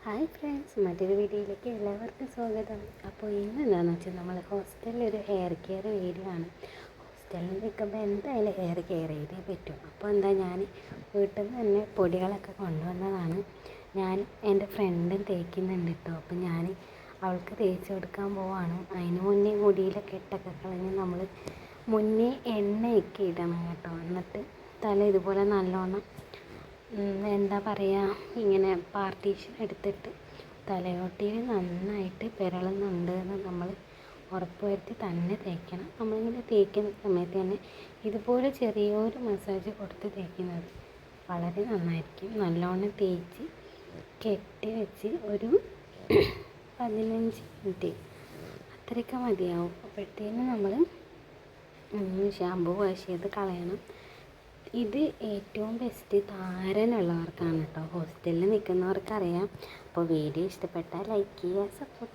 Hi friends, മറ്റൊരു വീഡിയോയിലേക്ക് എല്ലാവർക്കും സ്വാഗതം. അപ്പോൾ ഇന്ന് എന്താണെന്ന് വെച്ചാൽ നമ്മൾ ഹോസ്റ്റലിലൊരു ഹെയർ കെയർ വീഡിയോ ആണ്. ഹോസ്റ്റലിൽ നിൽക്കുമ്പോൾ എന്തായാലും ഹെയർ കെയർ ചെയ്തേ പറ്റും. അപ്പോൾ ഞാൻ വീട്ടിൽ നിന്ന് തന്നെ പൊടികളൊക്കെ കൊണ്ടുവന്നതാണ്. ഞാൻ എൻ്റെ ഫ്രണ്ടും തേക്കുന്നുണ്ട് കേട്ടോ. അപ്പോൾ ഞാൻ അവൾക്ക് തേച്ച് കൊടുക്കാൻ പോവാണ്. അതിന് മുന്നേ മുടിയിലൊക്കെ ഇട്ടൊക്കെ കളഞ്ഞ് നമ്മൾ മുന്നേ എണ്ണയൊക്കെ ഇടണം കേട്ടോ. എന്നിട്ട് തല ഇതുപോലെ നല്ലോണം എന്താ പറയുക, ഇങ്ങനെ പാർട്ടീഷൻ എടുത്തിട്ട് തലയോട്ടിയിൽ നന്നായിട്ട് പുരളുന്നുണ്ട് എന്ന് നമ്മൾ ഉറപ്പ് വരുത്തി തന്നെ തേക്കണം. നമ്മളിങ്ങനെ തേക്കുന്ന സമയത്ത് തന്നെ ഇതുപോലെ ചെറിയൊരു മസാജ് കൊടുത്ത് തേക്കുന്നത് വളരെ നന്നായിരിക്കും. നല്ലോണം തേച്ച് കെട്ടി വെച്ച് ഒരു 15 മിനിറ്റ് അത്രയൊക്കെ മതിയാവും. അപ്പോഴത്തേനും നമ്മൾ ഷാമ്പു വാഷ് ചെയ്ത് കളയണം. ഇത് ഏറ്റവും ബെസ്റ്റ് താരനുള്ളവർക്കാണ് കേട്ടോ. ഹോസ്റ്റലിൽ നിൽക്കുന്നവർക്കറിയാം. അപ്പോൾ വീഡിയോ ഇഷ്ടപ്പെട്ടാൽ ലൈക്ക് ചെയ്യുക, സപ്പോർട്ട്